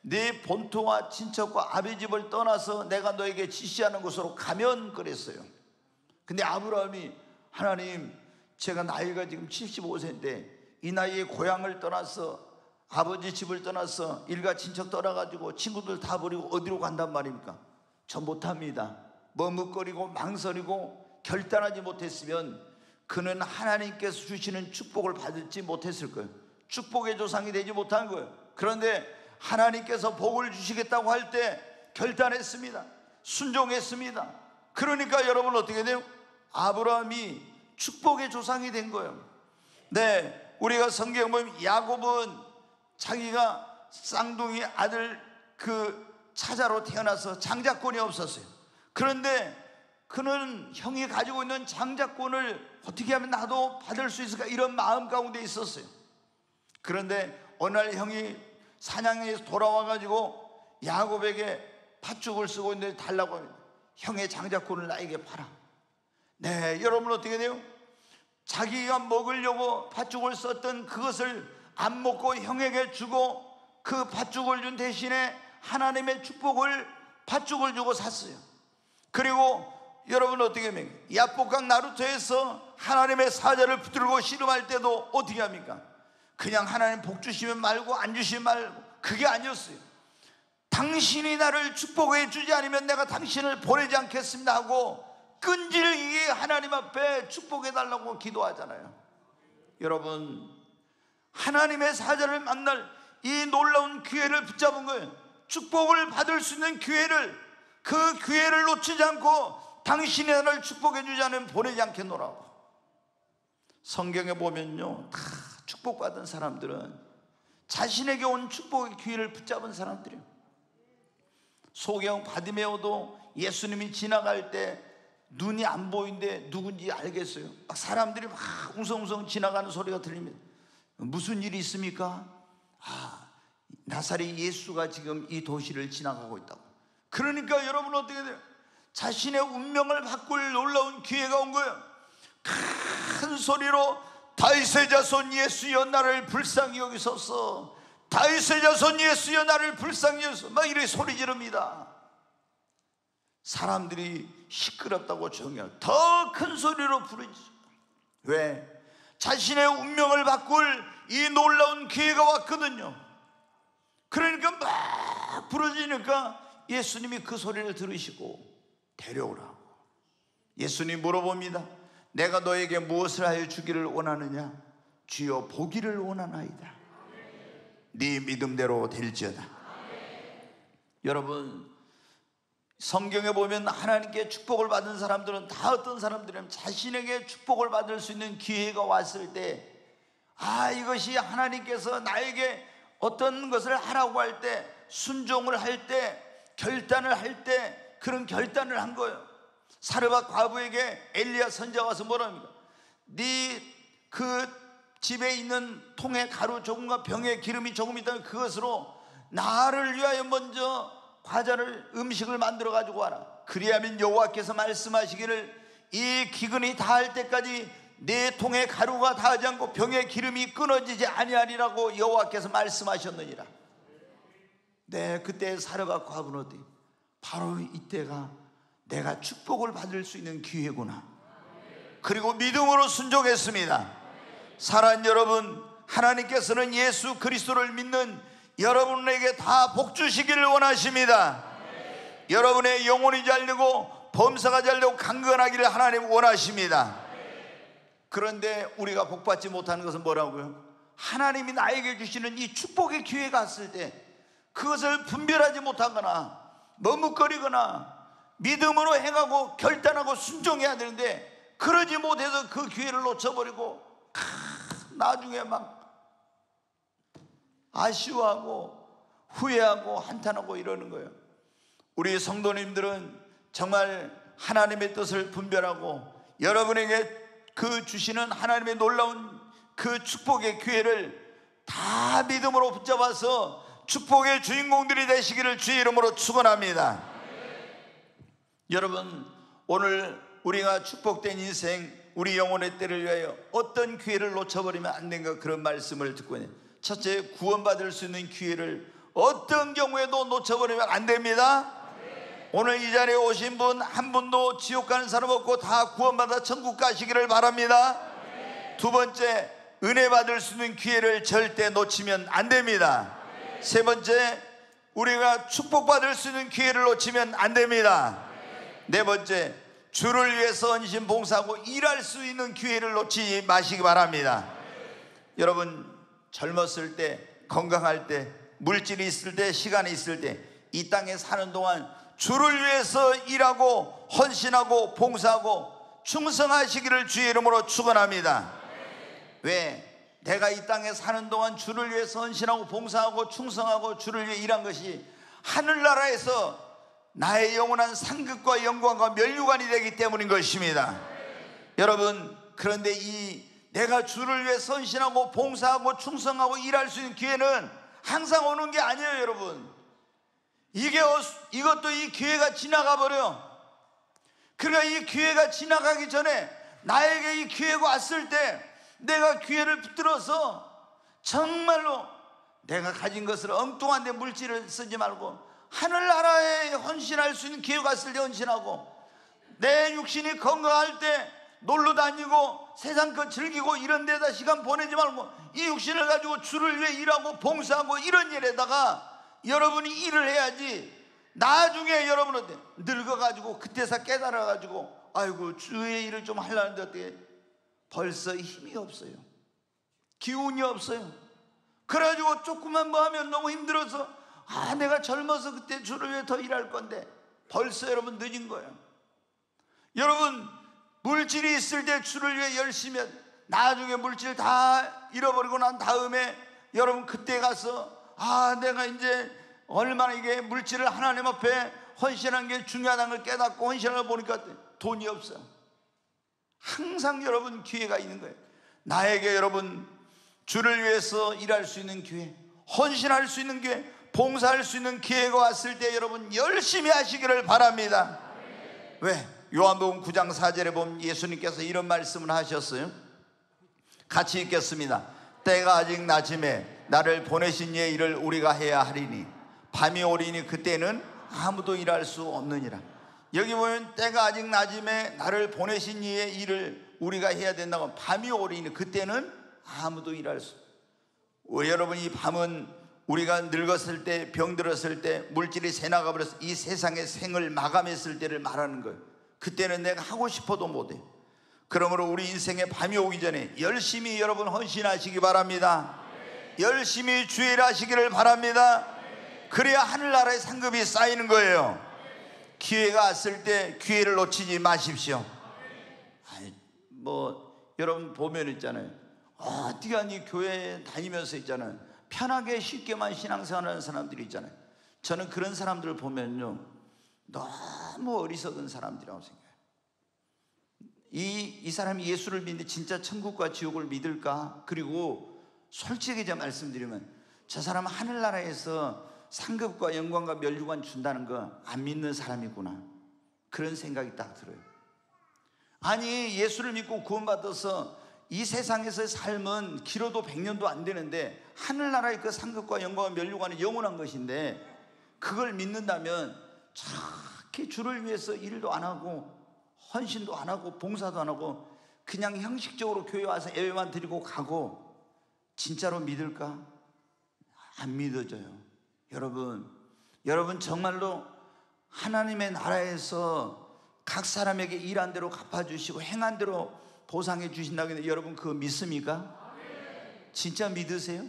네 본토와 친척과 아버지 집을 떠나서 내가 너에게 지시하는 곳으로 가면 그랬어요. 근데 아브라함이, 하나님, 제가 나이가 지금 75세인데 이 나이에 고향을 떠나서 아버지 집을 떠나서 일가 친척 떠나가지고 친구들 다 버리고 어디로 간단 말입니까? 저 못합니다. 머뭇거리고 망설이고 결단하지 못했으면 그는 하나님께서 주시는 축복을 받지 못했을 거예요. 축복의 조상이 되지 못한 거예요. 그런데 하나님께서 복을 주시겠다고 할 때 결단했습니다. 순종했습니다. 그러니까 여러분 어떻게 돼요? 아브라함이 축복의 조상이 된 거예요. 네, 우리가 성경 보면 야곱은 자기가 쌍둥이 아들 차자로 태어나서 장자권이 없었어요. 그런데 그는 형이 가지고 있는 장자권을 어떻게 하면 나도 받을 수 있을까, 이런 마음 가운데 있었어요. 그런데 어느 날 형이 사냥에서 돌아와가지고 야곱에게 팥죽을 쓰고 있는데 달라고 합니다. 형의 장자권을 나에게 팔아. 네, 여러분 어떻게 돼요? 자기가 먹으려고 팥죽을 썼던 그것을 안 먹고 형에게 주고 그 팥죽을 준 대신에 하나님의 축복을 팥죽을 주고 샀어요. 그리고 여러분 어떻게 하면 야복강 나루터에서 하나님의 사자를 붙들고 씨름할 때도 어떻게 합니까? 그냥 하나님 복 주시면 말고 안 주시면 말고, 그게 아니었어요. 당신이 나를 축복해 주지 않으면 내가 당신을 보내지 않겠습니다 하고 끈질기게 하나님 앞에 축복해 달라고 기도하잖아요. 여러분, 하나님의 사자를 만날 이 놀라운 기회를 붙잡은 거예요. 축복을 받을 수 있는 기회를, 그 기회를 놓치지 않고 당신이 나를 축복해 주지 않으면 보내지 않겠노라고. 성경에 보면요, 다 축복받은 사람들은 자신에게 온 축복의 기회를 붙잡은 사람들이에요. 소경 바디메오도 예수님이 지나갈 때 눈이 안 보이는데 누군지 알겠어요. 막 사람들이 막 웅성웅성 지나가는 소리가 들립니다. 무슨 일이 있습니까? 나사렛 예수가 지금 이 도시를 지나가고 있다고. 그러니까 여러분 어떻게 돼요? 자신의 운명을 바꿀 놀라운 기회가 온 거예요. 큰 소리로 다윗의 자손 예수여 나를 불쌍히 여기소서, 다윗의 자손 예수여 나를 불쌍히 여기소서, 막 이렇게 소리 지릅니다. 사람들이 시끄럽다고 조용해요. 더 큰 소리로 부르지. 왜? 자신의 운명을 바꿀 이 놀라운 기회가 왔거든요. 그러니까 막 부러지니까 예수님이 그 소리를 들으시고 데려오라고. 예수님이 물어봅니다. 내가 너에게 무엇을 하여 주기를 원하느냐? 주여 보기를 원하나이다. 네 믿음대로 될지어다. 여러분, 성경에 보면 하나님께 축복을 받은 사람들은 다 어떤 사람들이냐면 자신에게 축복을 받을 수 있는 기회가 왔을 때, 이것이 하나님께서 나에게 어떤 것을 하라고 할 때, 순종을 할 때, 결단을 할 때 그런 결단을 한 거예요. 사르밧 과부에게 엘리야 선지자가 와서 뭐라 합니까? 네 그 집에 있는 통에 가루 조금과 병에 기름이 조금 있다면 그것으로 나를 위하여 먼저 과자를, 음식을 만들어 가지고 와라. 그리하면 여호와께서 말씀하시기를 이 기근이 다할 때까지 내 통에 가루가 다하지 않고 병에 기름이 끊어지지 아니하리라고 여호와께서 말씀하셨느니라. 네, 그때 사르밧 과부는 어때요? 바로 이때가 내가 축복을 받을 수 있는 기회구나. 그리고 믿음으로 순종했습니다. 사랑하는 여러분, 하나님께서는 예수 그리스도를 믿는 여러분에게 다 복 주시기를 원하십니다. 여러분의 영혼이 잘되고 범사가 잘되고 강건하기를 하나님 원하십니다. 그런데 우리가 복받지 못하는 것은 뭐라고요? 하나님이 나에게 주시는 이 축복의 기회가 왔을 때 그것을 분별하지 못하거나 머뭇거리거나 믿음으로 행하고 결단하고 순종해야 되는데 그러지 못해서 그 기회를 놓쳐버리고 나중에 막 아쉬워하고 후회하고 한탄하고 이러는 거예요. 우리 성도님들은 정말 하나님의 뜻을 분별하고 여러분에게 그 주시는 하나님의 놀라운 그 축복의 기회를 다 믿음으로 붙잡아서 축복의 주인공들이 되시기를 주의 이름으로 축원합니다. 여러분, 오늘 우리가 축복된 인생, 우리 영혼의 때를 위하여 어떤 기회를 놓쳐버리면 안 된가, 그런 말씀을 듣고 있네요. 첫째, 구원받을 수 있는 기회를 어떤 경우에도 놓쳐버리면 안 됩니다. 오늘 이 자리에 오신 분 한 분도 지옥 가는 사람 없고 다 구원받아 천국 가시기를 바랍니다. 두 번째, 은혜 받을 수 있는 기회를 절대 놓치면 안 됩니다. 세 번째, 우리가 축복받을 수 있는 기회를 놓치면 안 됩니다. 네 번째, 주를 위해서 헌신 봉사하고 일할 수 있는 기회를 놓치지 마시기 바랍니다. 여러분, 젊었을 때, 건강할 때, 물질이 있을 때, 시간이 있을 때, 이 땅에 사는 동안 주를 위해서 일하고 헌신하고 봉사하고 충성하시기를 주의 이름으로 축원합니다. 왜? 내가 이 땅에 사는 동안 주를 위해서 헌신하고 봉사하고 충성하고 주를 위해 일한 것이 하늘나라에서 나의 영원한 상급과 영광과 면류관이 되기 때문인 것입니다. 여러분, 그런데 이 내가 주를 위해 헌신하고 봉사하고 충성하고 일할 수 있는 기회는 항상 오는 게 아니에요. 여러분, 이것도 이 기회가 지나가 버려. 그러니까 이 기회가 지나가기 전에 나에게 이 기회가 왔을 때 내가 기회를 붙들어서 정말로 내가 가진 것을 엉뚱한 데 물질을 쓰지 말고 하늘나라에 헌신할 수 있는 기회가 왔을 때 헌신하고, 내 육신이 건강할 때 놀러 다니고 세상 것 즐기고 이런 데다 시간 보내지 말고 이 육신을 가지고 주를 위해 일하고 봉사하고 이런 일에다가 여러분이 일을 해야지. 나중에 여러분은 늙어가지고 그때서 깨달아가지고 아이고 주의 일을 좀 하려는데 어떻게 벌써 힘이 없어요. 기운이 없어요. 그래가지고 조금만 뭐 하면 너무 힘들어서 내가 젊어서 그때 주를 위해 더 일할 건데 벌써 여러분 늦은 거예요. 여러분 물질이 있을 때 주를 위해 열심히 해야 돼. 나중에 물질 다 잃어버리고 난 다음에 여러분 그때 가서 내가 이제 얼마나 이게 물질을 하나님 앞에 헌신한 게 중요하다는 걸 깨닫고 헌신을 보니까 돈이 없어요. 항상 여러분 기회가 있는 거예요. 나에게 여러분 주를 위해서 일할 수 있는 기회, 헌신할 수 있는 기회, 봉사할 수 있는 기회가 왔을 때 여러분 열심히 하시기를 바랍니다. 왜? 요한복음 9장 4절에 보면 예수님께서 이런 말씀을 하셨어요. 같이 읽겠습니다. 때가 아직 낮음에 나를 보내신 이의 일을 우리가 해야 하리니 밤이 오리니 그때는 아무도 일할 수 없느니라. 여기 보면 때가 아직 낮음에 나를 보내신 이의 일을 우리가 해야 된다고. 밤이 오리니 그때는 아무도 일할 수. 여러분 이 밤은 우리가 늙었을 때, 병들었을 때, 물질이 새나가 버려서 이 세상의 생을 마감했을 때를 말하는 거예요. 그때는 내가 하고 싶어도 못해. 그러므로 우리 인생의 밤이 오기 전에 열심히 여러분 헌신하시기 바랍니다. 열심히 주일 하시기를 바랍니다. 그래야 하늘나라의 상급이 쌓이는 거예요. 기회가 왔을 때 기회를 놓치지 마십시오. 여러분 보면 있잖아요. 어떻게 하니 교회 다니면서 있잖아요. 편하게 쉽게만 신앙생활하는 사람들이 있잖아요. 저는 그런 사람들을 보면요 너무 어리석은 사람들이라고 생각해요. 이 사람이 예수를 믿는데 진짜 천국과 지옥을 믿을까? 그리고 솔직히 제가 말씀드리면 저 사람은 하늘나라에서 상급과 영광과 멸류관 준다는 거 안 믿는 사람이구나, 그런 생각이 딱 들어요. 아니 예수를 믿고 구원받아서 이 세상에서의 삶은 길어도 100년도 안 되는데 하늘나라의 그 상급과 영광과 멸류관은 영원한 것인데 그걸 믿는다면 저렇게 주를 위해서 일도 안 하고 헌신도 안 하고 봉사도 안 하고 그냥 형식적으로 교회 와서 예배만 드리고 가고 진짜로 믿을까? 안 믿어져요. 여러분 정말로 하나님의 나라에서 각 사람에게 일한 대로 갚아주시고 행한 대로 보상해 주신다고 했는데 여러분 그거 믿습니까? 진짜 믿으세요?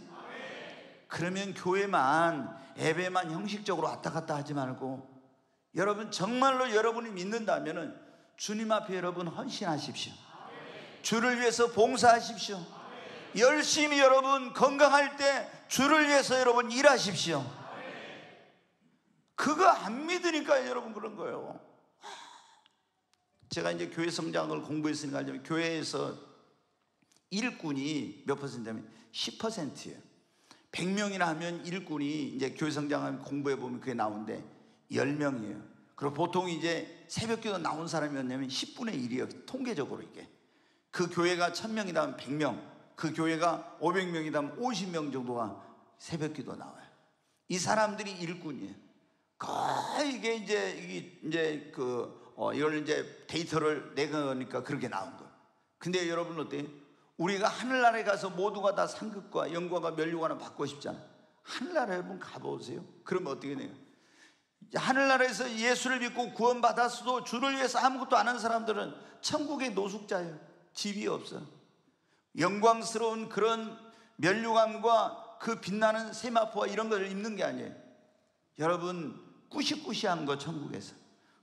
그러면 교회만 예배만 형식적으로 왔다 갔다 하지 말고 여러분 정말로 여러분이 믿는다면 주님 앞에 여러분 헌신하십시오. 주를 위해서 봉사하십시오. 열심히 여러분 건강할 때 주를 위해서 여러분 일하십시오. 그거 안 믿으니까 여러분 그런 거예요. 제가 이제 교회 성장을 공부했으니까 알지만 교회에서 일꾼이 몇 퍼센트냐면 10%예요. 100명이나 하면 일꾼이 이제 교회 성장하면 공부해 보면 그게 나오는데 10명이에요. 그리고 보통 이제 새벽기도 나온 사람이 었냐면 10분의 1이에요. 통계적으로 이게. 그 교회가 1000명이다 하면 100명, 그 교회가 500명이다 하면 50명 정도가 새벽기도 나와요. 이 사람들이 일꾼이에요. 거의 이게 이제 이걸 이제 데이터를 내거니까 그렇게 나온 거예요. 근데 여러분 어때요? 우리가 하늘나라에 가서 모두가 다 상급과 영광과 멸류관을 받고 싶잖아요. 하늘나라 여러분 가보세요. 그러면 어떻게 돼요? 하늘나라에서 예수를 믿고 구원받았어도 주를 위해서 아무것도 안 한 사람들은 천국의 노숙자예요. 집이 없어요. 영광스러운 그런 멸류관과 그 빛나는 세마포와 이런 걸 입는 게 아니에요. 여러분 꾸시꾸시한 거 천국에서.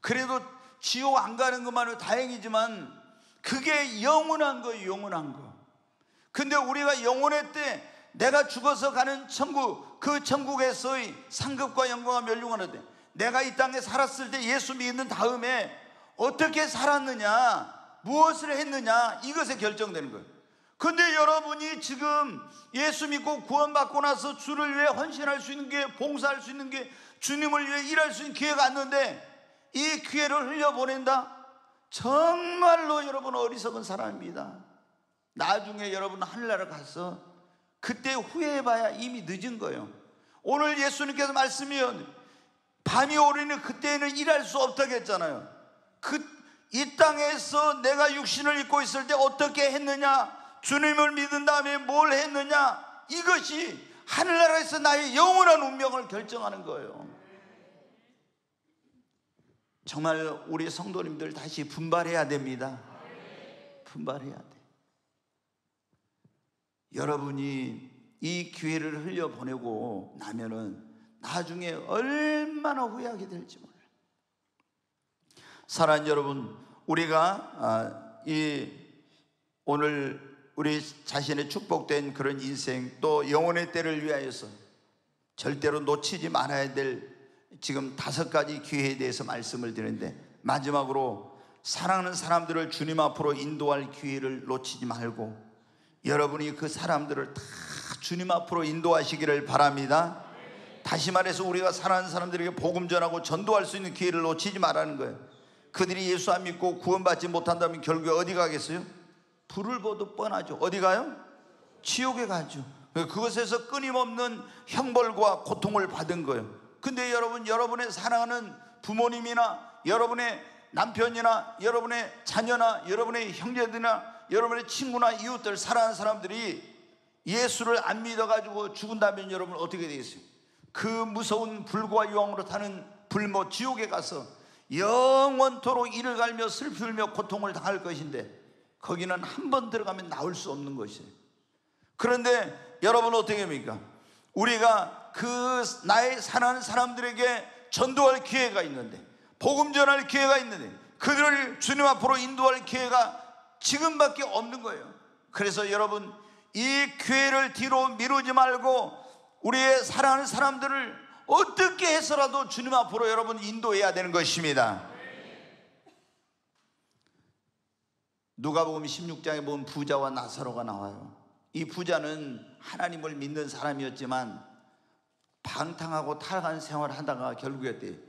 그래도 지옥 안 가는 것만으로 다행이지만 그게 영원한 거예요. 영원한 거. 근데 우리가 영원할 때 내가 죽어서 가는 천국, 그 천국에서의 상급과 영광과 멸류관을 때 내가 이 땅에 살았을 때 예수 믿는 다음에 어떻게 살았느냐, 무엇을 했느냐, 이것에 결정되는 거예요. 근데 여러분이 지금 예수 믿고 구원받고 나서 주를 위해 헌신할 수 있는 게, 봉사할 수 있는 게, 주님을 위해 일할 수 있는 기회가 왔는데 이 기회를 흘려보낸다? 정말로 여러분 어리석은 사람입니다. 나중에 여러분 하늘나라 가서 그때 후회해봐야 이미 늦은 거예요. 오늘 예수님께서 말씀이요, 밤이 오르니 그때는 일할 수 없다고 했잖아요. 이 땅에서 내가 육신을 입고 있을 때 어떻게 했느냐, 주님을 믿은 다음에 뭘 했느냐, 이것이 하늘나라에서 나의 영원한 운명을 결정하는 거예요. 정말 우리 성도님들 다시 분발해야 됩니다. 분발해야 돼. 여러분이 이 기회를 흘려보내고 나면은 나중에 얼마나 후회하게 될지 몰라요. 사랑하는 여러분, 우리가 오늘 우리 자신의 축복된 그런 인생, 또 영혼의 때를 위하여서 절대로 놓치지 말아야 될 지금 5가지 기회에 대해서 말씀을 드리는데, 마지막으로 사랑하는 사람들을 주님 앞으로 인도할 기회를 놓치지 말고 여러분이 그 사람들을 다 주님 앞으로 인도하시기를 바랍니다. 다시 말해서 우리가 사랑하는 사람들에게 복음 전하고 전도할 수 있는 기회를 놓치지 말라는 거예요. 그들이 예수 안 믿고 구원받지 못한다면 결국에 어디 가겠어요? 불을 보듯 뻔하죠. 어디 가요? 지옥에 가죠. 그것에서 끊임없는 형벌과 고통을 받은 거예요. 근데 여러분, 여러분의 사랑하는 부모님이나 여러분의 남편이나 여러분의 자녀나 여러분의 형제들이나 여러분의 친구나 이웃들, 사랑하는 사람들이 예수를 안 믿어가지고 죽은다면 여러분 어떻게 되겠어요? 그 무서운 불과 유황으로 타는 불못 지옥에 가서 영원토록 이를 갈며 슬피 울며 고통을 당할 것인데, 거기는 한 번 들어가면 나올 수 없는 것이에요. 그런데 여러분 어떻게 합니까? 우리가 그 나의 사랑하는 사람들에게 전도할 기회가 있는데, 복음 전할 기회가 있는데, 그들을 주님 앞으로 인도할 기회가 지금밖에 없는 거예요. 그래서 여러분, 이 기회를 뒤로 미루지 말고 우리의 사랑하는 사람들을 어떻게 해서라도 주님 앞으로 여러분 인도해야 되는 것입니다. 누가복음 16장에 보면 부자와 나사로가 나와요. 이 부자는 하나님을 믿는 사람이었지만 방탕하고 타락한 생활을 하다가 결국에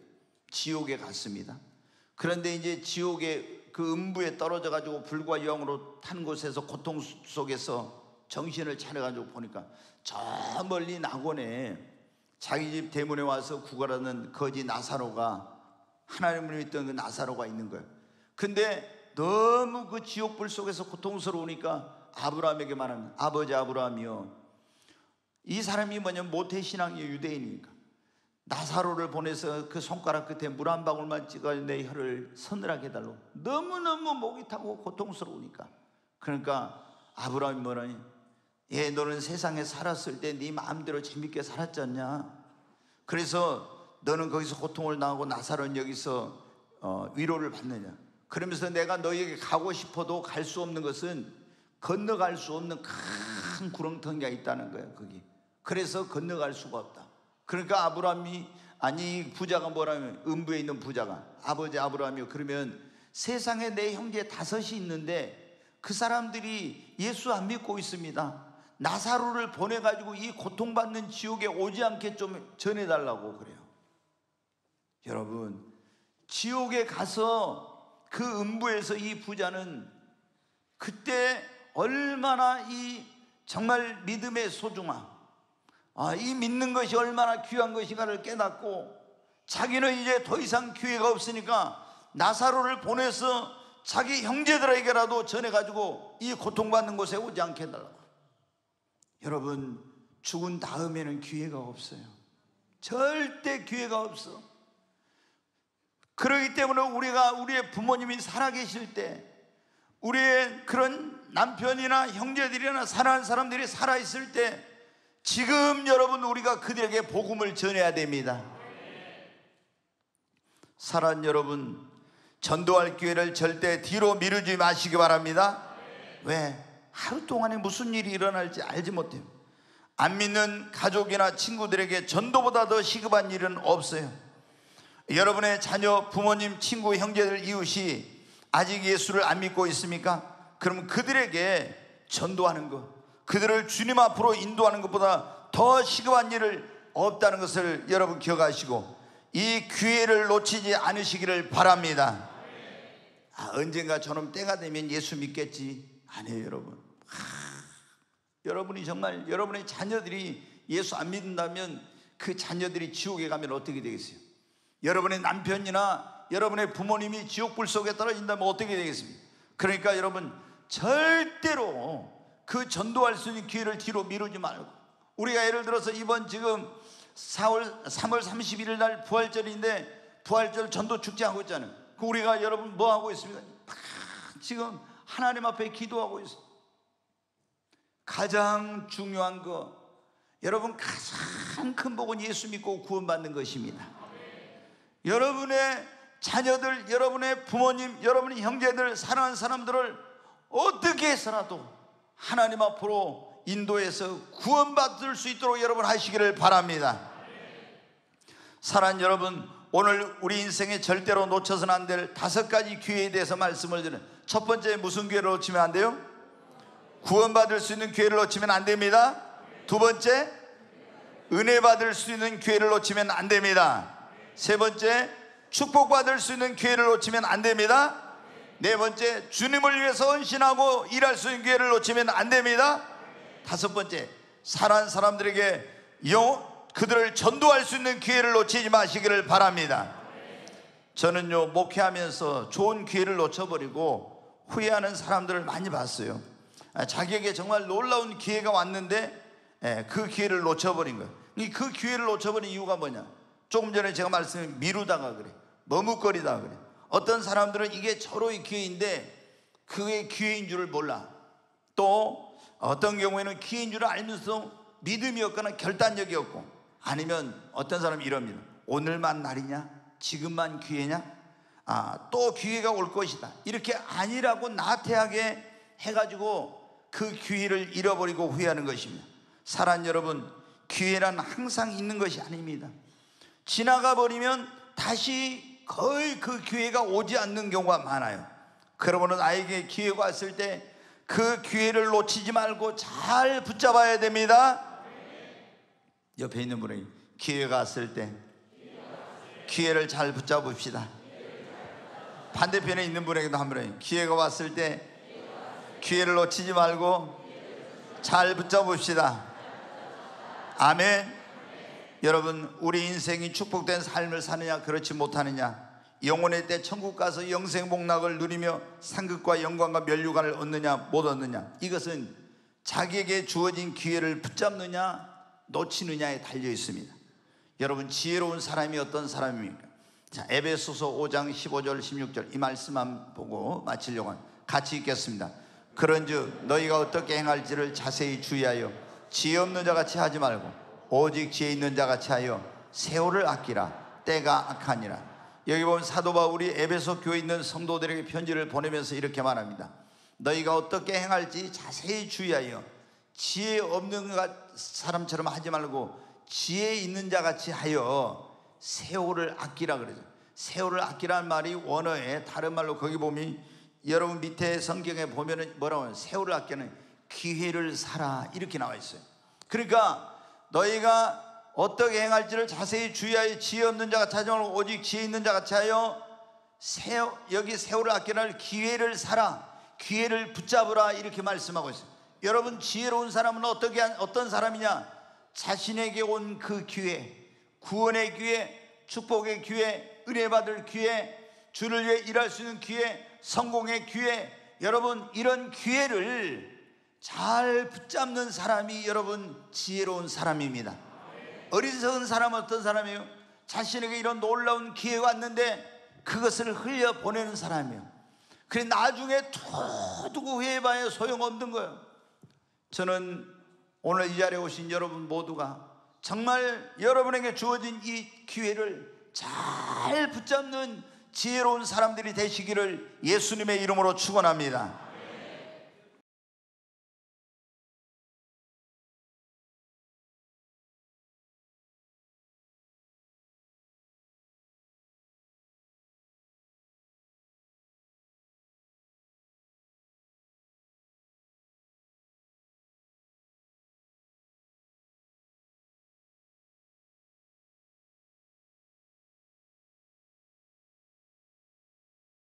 지옥에 갔습니다. 그런데 이제 지옥의 그 음부에 떨어져 가지고 불과 영으로 탄 곳에서 고통 속에서 정신을 차려가지고 보니까 저 멀리 낙원에 자기 집 대문에 와서 구걸하는 거지 나사로가, 하나님을 믿던 그 나사로가 있는 거예요. 근데 너무 그 지옥불 속에서 고통스러우니까 아브라함에게 말하는, 아버지 아브라함이요, 이 사람이 뭐냐면 모태신앙의 유대인이니까 나사로를 보내서 그 손가락 끝에 물 한 방울만 찍어 내 혀를 서늘하게 해달라고. 너무너무 목이 타고 고통스러우니까. 그러니까 아브라함이 뭐라니, 너는 세상에 살았을 때 네 마음대로 재밌게 살았지 않냐? 그래서 너는 거기서 고통을 당하고 나사로는 여기서 위로를 받느냐? 그러면서 내가 너에게 가고 싶어도 갈 수 없는 것은 건너갈 수 없는 큰 구렁텅이가 있다는 거예요, 거기. 그래서 건너갈 수가 없다. 그러니까 아브라함이, 아니 부자가 뭐라면, 음부에 있는 부자가, 아버지 아브라함이요, 그러면 세상에 내 형제 5이 있는데 그 사람들이 예수 안 믿고 있습니다. 나사로를 보내가지고 이 고통받는 지옥에 오지 않게 좀 전해달라고 그래요. 여러분, 지옥에 가서 그 음부에서 이 부자는 그때 얼마나 이 정말 믿음의 소중함, 이 믿는 것이 얼마나 귀한 것인가를 깨닫고, 자기는 이제 더 이상 기회가 없으니까 나사로를 보내서 자기 형제들에게라도 전해가지고 이 고통받는 곳에 오지 않게 해달라고. 여러분, 죽은 다음에는 기회가 없어요. 절대 기회가 없어. 그렇기 때문에 우리의 부모님이 살아계실 때, 우리의 그런 남편이나 형제들이나 사랑하는 사람들이 살아있을 때, 지금 여러분 우리가 그들에게 복음을 전해야 됩니다. 사랑하는 여러분, 전도할 기회를 절대 뒤로 미루지 마시기 바랍니다. 왜? 하루 동안에 무슨 일이 일어날지 알지 못해요. 안 믿는 가족이나 친구들에게 전도보다 더 시급한 일은 없어요. 여러분의 자녀, 부모님, 친구, 형제들, 이웃이 아직 예수를 안 믿고 있습니까? 그럼 그들에게 전도하는 것, 그들을 주님 앞으로 인도하는 것보다 더 시급한 일을 없다는 것을 여러분 기억하시고 이 기회를 놓치지 않으시기를 바랍니다. 언젠가 저놈 때가 되면 예수 믿겠지. 아니에요, 여러분. 여러분이 정말 여러분의 자녀들이 예수 안 믿는다면 그 자녀들이 지옥에 가면 어떻게 되겠어요? 여러분의 남편이나 여러분의 부모님이 지옥불 속에 떨어진다면 어떻게 되겠습니까? 그러니까 여러분 절대로 그 전도할 수 있는 기회를 뒤로 미루지 말고, 우리가 예를 들어서 이번 지금 3월 31일 날 부활절인데 부활절 전도 축제 하고 있잖아요. 그 우리가 여러분 뭐 하고 있습니까? 지금 하나님 앞에 기도하고 있어요. 가장 중요한 거, 여러분 가장 큰 복은 예수 믿고 구원받는 것입니다. 여러분의 자녀들, 여러분의 부모님, 여러분의 형제들, 사랑하는 사람들을 어떻게 해서라도 하나님 앞으로 인도해서 구원받을 수 있도록 여러분 하시기를 바랍니다. 사랑하는 여러분, 오늘 우리 인생에 절대로 놓쳐서는 안 될 5가지 기회에 대해서 말씀을 드리는, 첫 번째, 무슨 기회를 놓치면 안 돼요? 구원받을 수 있는 기회를 놓치면 안 됩니다. 두 번째, 은혜 받을 수 있는 기회를 놓치면 안 됩니다. 세 번째, 축복받을 수 있는 기회를 놓치면 안 됩니다. 네 번째, 주님을 위해서 헌신하고 일할 수 있는 기회를 놓치면 안 됩니다. 다섯 번째, 사랑하는 사람들에게 그들을 전도할 수 있는 기회를 놓치지 마시기를 바랍니다. 저는요, 목회하면서 좋은 기회를 놓쳐버리고 후회하는 사람들을 많이 봤어요. 자기에게 정말 놀라운 기회가 왔는데 그 기회를 놓쳐버린 거예요. 그 기회를 놓쳐버린 이유가 뭐냐? 조금 전에 제가 말씀드린 미루다가 그래, 머뭇거리다가 그래. 어떤 사람들은 이게 절호의 기회인데 그게 기회인 줄을 몰라. 또 어떤 경우에는 기회인 줄을 알면서 믿음이 없거나 결단력이 없고, 아니면 어떤 사람이 이럽니다. 오늘만 날이냐? 지금만 기회냐? 또 기회가 올 것이다, 이렇게 아니라고 나태하게 해가지고 그 기회를 잃어버리고 후회하는 것입니다. 사랑하는 여러분, 기회란 항상 있는 것이 아닙니다. 지나가 버리면 다시 거의 그 기회가 오지 않는 경우가 많아요. 그러므로 나에게 기회가 왔을 때 그 기회를 놓치지 말고 잘 붙잡아야 됩니다. 옆에 있는 분에게 기회가 왔을 때 기회를 잘 붙잡읍시다. 반대편에 있는 분에게도 한번 기회가 왔을 때 기회를 놓치지 말고 잘 붙잡읍시다. 아멘. 여러분, 우리 인생이 축복된 삶을 사느냐 그렇지 못하느냐, 영혼의 때 천국 가서 영생복락을 누리며 상급과 영광과 면류관을 얻느냐 못 얻느냐, 이것은 자기에게 주어진 기회를 붙잡느냐 놓치느냐에 달려 있습니다. 여러분, 지혜로운 사람이 어떤 사람입니까? 자, 에베소서 5장 15절 16절 이 말씀만 보고 마치려고 합니다. 같이 읽겠습니다. 그런즉 너희가 어떻게 행할지를 자세히 주의하여 지혜 없는 자같이 하지 말고 오직 지혜 있는 자같이 하여 세월을 아끼라. 때가 악하니라. 여기 보면 사도 바울이 에베소 교회에 있는 성도들에게 편지를 보내면서 이렇게 말합니다. 너희가 어떻게 행할지 자세히 주의하여 지혜 없는 사람처럼 하지 말고 지혜 있는 자같이 하여 세월을 아끼라 그러죠. 세월을 아끼라는 말이 원어에 다른 말로 거기 보면, 여러분 밑에 성경에 보면은 뭐라고 하면 세월을 아끼는 기회를 사라 이렇게 나와 있어요. 그러니까 너희가 어떻게 행할지를 자세히 주의하여 지혜 없는 자가 하지 말고 오직 지혜 있는 자가 하여 여기 세월을 아끼라는 기회를 사라, 기회를 붙잡으라 이렇게 말씀하고 있어요. 여러분, 지혜로운 사람은 어떤 사람이냐? 자신에게 온 그 기회, 구원의 기회, 축복의 기회, 은혜 받을 기회, 주를 위해 일할 수 있는 기회, 성공의 기회, 여러분 이런 기회를 잘 붙잡는 사람이 여러분 지혜로운 사람입니다. 어리석은 사람은 어떤 사람이에요? 자신에게 이런 놀라운 기회가 왔는데 그것을 흘려보내는 사람이에요. 그래 나중에 두고 후회해봐야 소용없는 거예요. 저는 오늘 이 자리에 오신 여러분 모두가 정말 여러분에게 주어진 이 기회를 잘 붙잡는 지혜로운 사람들이 되시기를 예수님의 이름으로 축원합니다.